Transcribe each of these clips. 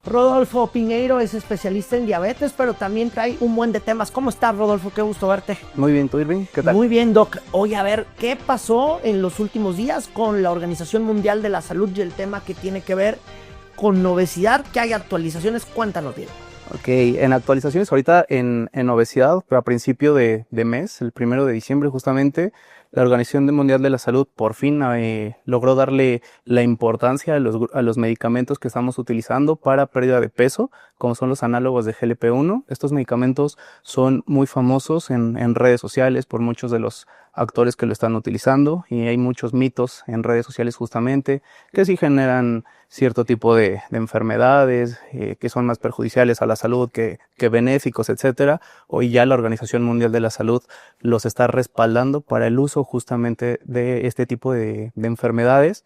Rodolfo Piñeiro es especialista en diabetes, pero también trae un buen de temas. ¿Cómo estás, Rodolfo? Qué gusto verte. Muy bien, ¿tú, Irving? ¿Qué tal? Muy bien, Doc. Oye, a ver, ¿qué pasó en los últimos días con la Organización Mundial de la Salud y el tema que tiene que ver con obesidad? ¿Qué hay actualizaciones? Cuéntanos bien. Ok, en actualizaciones ahorita en obesidad, pero a principio de mes, el 1 de diciembre justamente, la Organización Mundial de la Salud por fin logró darle la importancia a los medicamentos que estamos utilizando para pérdida de peso, como son los análogos de GLP-1. Estos medicamentos son muy famosos en redes sociales por muchos de los actores que lo están utilizando, y hay muchos mitos en redes sociales justamente que sí generan cierto tipo de enfermedades que son más perjudiciales a la salud que benéficos, etcétera. Hoy ya la Organización Mundial de la Salud los está respaldando para el uso justamente de este tipo de enfermedades.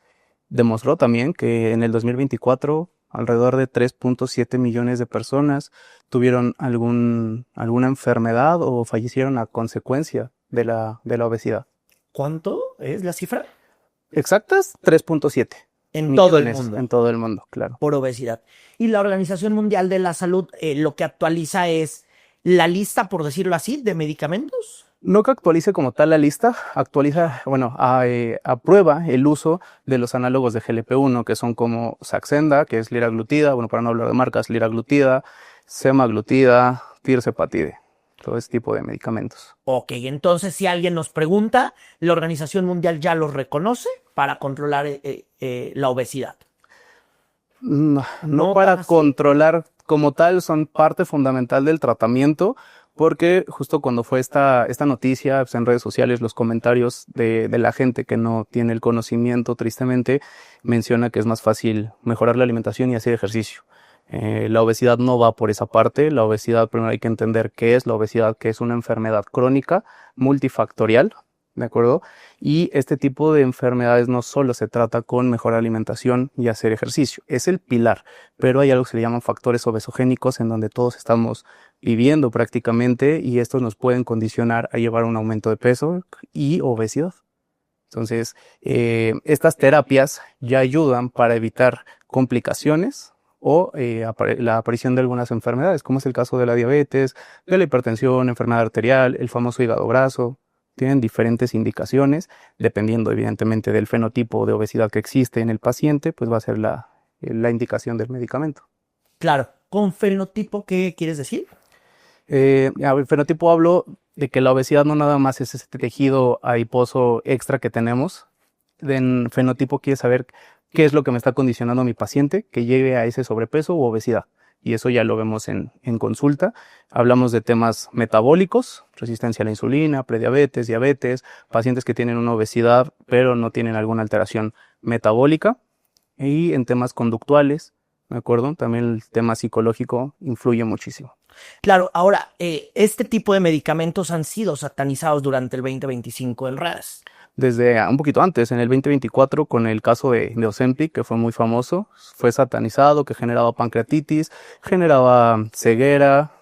Demostró también que en el 2024 alrededor de 3.7 millones de personas tuvieron alguna enfermedad o fallecieron a consecuencia de la obesidad. ¿Cuánto es la cifra? Exactas, 3.7. En todo el mundo. En todo el mundo, claro. Por obesidad. Y la Organización Mundial de la Salud lo que actualiza es la lista, por decirlo así, de medicamentos. No que actualice como tal la lista, aprueba el uso de los análogos de GLP-1, que son como Saxenda, que es liraglutida, para no hablar de marcas, liraglutida, semaglutida, tirzepatide, todo ese tipo de medicamentos. Ok, entonces si alguien nos pregunta, la Organización Mundial ya los reconoce para controlar la obesidad. No para controlar como tal, son parte fundamental del tratamiento, porque justo cuando fue esta noticia, pues en redes sociales, los comentarios de la gente que no tiene el conocimiento, tristemente, menciona que es más fácil mejorar la alimentación y hacer ejercicio. La obesidad no va por esa parte. La obesidad, primero hay que entender qué es la obesidad, que es una enfermedad crónica multifactorial, ¿de acuerdo? Y este tipo de enfermedades no solo se trata con mejorar alimentación y hacer ejercicio, es el pilar, pero hay algo que se le llaman factores obesogénicos en donde todos estamos viviendo prácticamente, y estos nos pueden condicionar a llevar un aumento de peso y obesidad. Entonces, estas terapias ya ayudan para evitar complicaciones o la aparición de algunas enfermedades, como es el caso de la diabetes, de la hipertensión, enfermedad arterial, el famoso hígado graso. Tienen diferentes indicaciones, dependiendo evidentemente del fenotipo de obesidad que existe en el paciente, pues va a ser la indicación del medicamento. Claro, ¿con fenotipo qué quieres decir? El fenotipo hablo de que la obesidad no nada más es este tejido adiposo extra que tenemos. En fenotipo quiere saber qué es lo que me está condicionando a mi paciente que lleve a ese sobrepeso u obesidad. Y eso ya lo vemos en consulta. Hablamos de temas metabólicos, resistencia a la insulina, prediabetes, diabetes, pacientes que tienen una obesidad pero no tienen alguna alteración metabólica. Y en temas conductuales, ¿de acuerdo? También el tema psicológico influye muchísimo. Claro, ahora, este tipo de medicamentos han sido satanizados durante el 2025 en redes. Desde un poquito antes, en el 2024, con el caso de Ozempic, que fue muy famoso, fue satanizado, que generaba pancreatitis, generaba ceguera,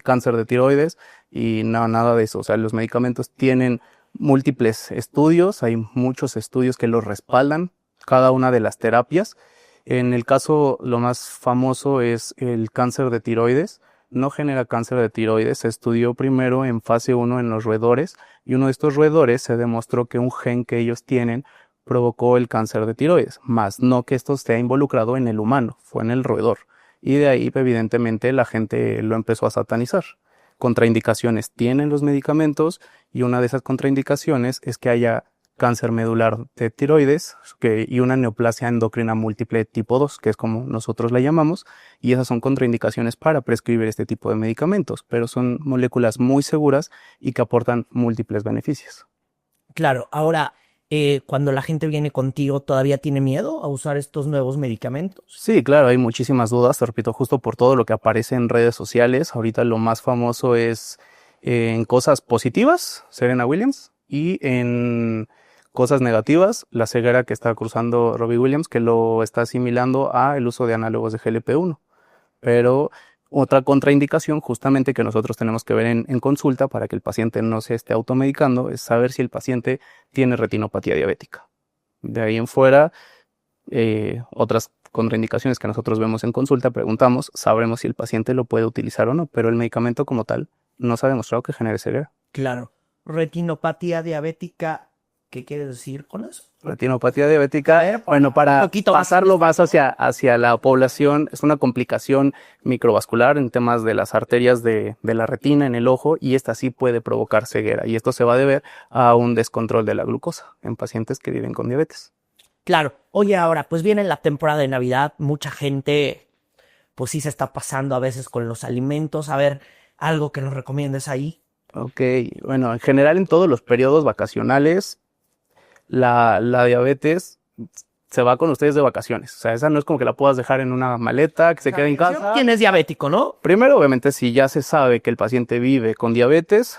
cáncer de tiroides, y nada de eso. O sea, los medicamentos tienen múltiples estudios, hay muchos estudios que los respaldan, cada una de las terapias. En el caso, lo más famoso es el cáncer de tiroides. No genera cáncer de tiroides, se estudió primero en fase 1 en los roedores, y uno de estos roedores se demostró que un gen que ellos tienen provocó el cáncer de tiroides, más no que esto esté involucrado en el humano, fue en el roedor. Y de ahí, evidentemente, la gente lo empezó a satanizar. Contraindicaciones tienen los medicamentos, y una de esas contraindicaciones es que haya cáncer medular de tiroides y una neoplasia endocrina múltiple tipo 2, que es como nosotros la llamamos, y esas son contraindicaciones para prescribir este tipo de medicamentos, pero son moléculas muy seguras y que aportan múltiples beneficios. Claro, ahora, cuando la gente viene contigo, ¿todavía tiene miedo a usar estos nuevos medicamentos? Sí, claro, hay muchísimas dudas, te repito, justo por todo lo que aparece en redes sociales. Ahorita lo más famoso es en cosas positivas, Serena Williams, y en cosas negativas, la ceguera que está cruzando Robbie Williams, que lo está asimilando a el uso de análogos de GLP-1. Pero otra contraindicación justamente que nosotros tenemos que ver en consulta para que el paciente no se esté automedicando es saber si el paciente tiene retinopatía diabética. De ahí en fuera, otras contraindicaciones que nosotros vemos en consulta, preguntamos, sabremos si el paciente lo puede utilizar o no, pero el medicamento como tal no se ha demostrado que genere ceguera. Claro. Retinopatía diabética, ¿qué quieres decir con eso? Retinopatía diabética, bueno, para pasarlo más hacia la población, es una complicación microvascular en temas de las arterias de la retina en el ojo, y esta sí puede provocar ceguera, y esto se va a deber a un descontrol de la glucosa en pacientes que viven con diabetes. Claro. Oye, ahora, pues viene la temporada de Navidad, mucha gente, pues sí se está pasando a veces con los alimentos. A ver, algo que nos recomiendes ahí. Ok, bueno, en general en todos los periodos vacacionales, la diabetes se va con ustedes de vacaciones. O sea, esa no es como que la puedas dejar en una maleta, que se quede en casa. ¿Quién es diabético, no? Primero, obviamente, si ya se sabe que el paciente vive con diabetes,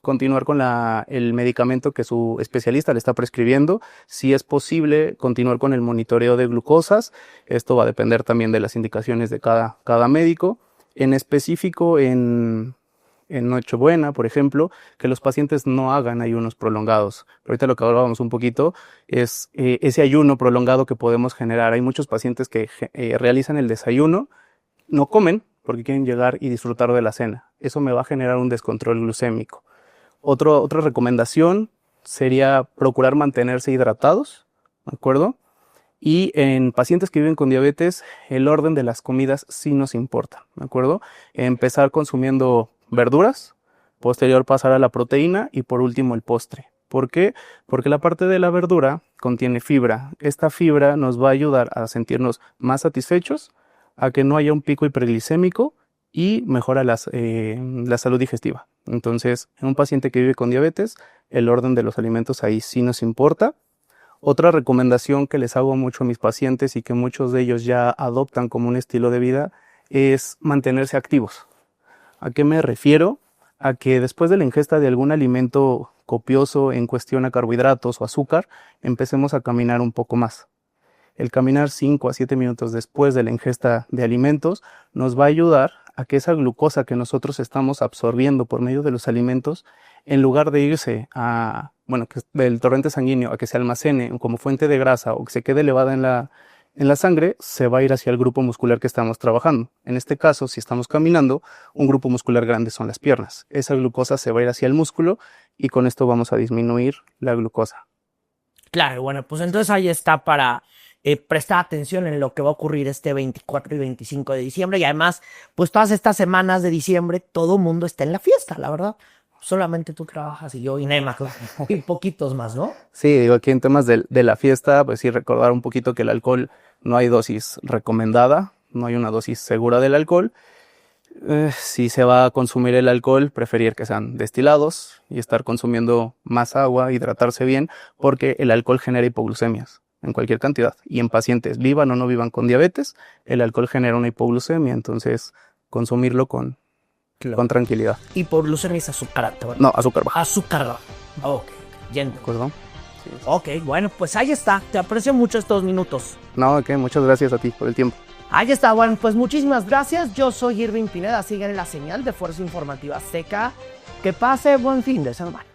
continuar con el medicamento que su especialista le está prescribiendo. Si es posible, continuar con el monitoreo de glucosas. Esto va a depender también de las indicaciones de cada médico. En específico, en Nochebuena, por ejemplo, que los pacientes no hagan ayunos prolongados. Ahorita lo que hablábamos un poquito es ese ayuno prolongado que podemos generar. Hay muchos pacientes que realizan el desayuno, no comen porque quieren llegar y disfrutar de la cena. Eso me va a generar un descontrol glucémico. Otra recomendación sería procurar mantenerse hidratados, ¿de acuerdo? Y en pacientes que viven con diabetes, el orden de las comidas sí nos importa, ¿de acuerdo? Empezar consumiendo verduras, posterior pasar a la proteína y por último el postre. ¿Por qué? Porque la parte de la verdura contiene fibra. Esta fibra nos va a ayudar a sentirnos más satisfechos, a que no haya un pico hiperglicémico y mejora la salud digestiva. Entonces, en un paciente que vive con diabetes, el orden de los alimentos ahí sí nos importa. Otra recomendación que les hago mucho a mis pacientes y que muchos de ellos ya adoptan como un estilo de vida es mantenerse activos. ¿A qué me refiero? A que después de la ingesta de algún alimento copioso en cuestión a carbohidratos o azúcar, empecemos a caminar un poco más. El caminar 5 a 7 minutos después de la ingesta de alimentos nos va a ayudar a que esa glucosa que nosotros estamos absorbiendo por medio de los alimentos, en lugar de irse del torrente sanguíneo a que se almacene como fuente de grasa o que se quede elevada en la sangre, se va a ir hacia el grupo muscular que estamos trabajando. En este caso, si estamos caminando, un grupo muscular grande son las piernas. Esa glucosa se va a ir hacia el músculo y con esto vamos a disminuir la glucosa. Claro, bueno, pues entonces ahí está para prestar atención en lo que va a ocurrir este 24 y 25 de diciembre. Y además, pues todas estas semanas de diciembre, todo el mundo está en la fiesta, la verdad. Solamente tú trabajas y yo y Nema, y poquitos más, ¿no? Sí, digo, aquí en temas de la fiesta, pues sí, recordar un poquito que el alcohol no hay dosis recomendada, no hay una dosis segura del alcohol. Si se va a consumir el alcohol, preferir que sean destilados y estar consumiendo más agua, hidratarse bien, porque el alcohol genera hipoglucemias en cualquier cantidad. Y en pacientes vivan o no vivan con diabetes, el alcohol genera una hipoglucemia, entonces consumirlo con tranquilidad. Hipoglucemia es azúcar, ¿verdad? No, azúcar baja. Azúcar baja. Ok, yendo. ¿De acuerdo? Sí. Ok, bueno, pues ahí está. Te aprecio mucho estos minutos. No, ok, muchas gracias a ti por el tiempo. Ahí está, bueno, pues muchísimas gracias. Yo soy Irving Pineda. Sigan la señal de Fuerza Informativa Azteca. Que pase buen fin de semana.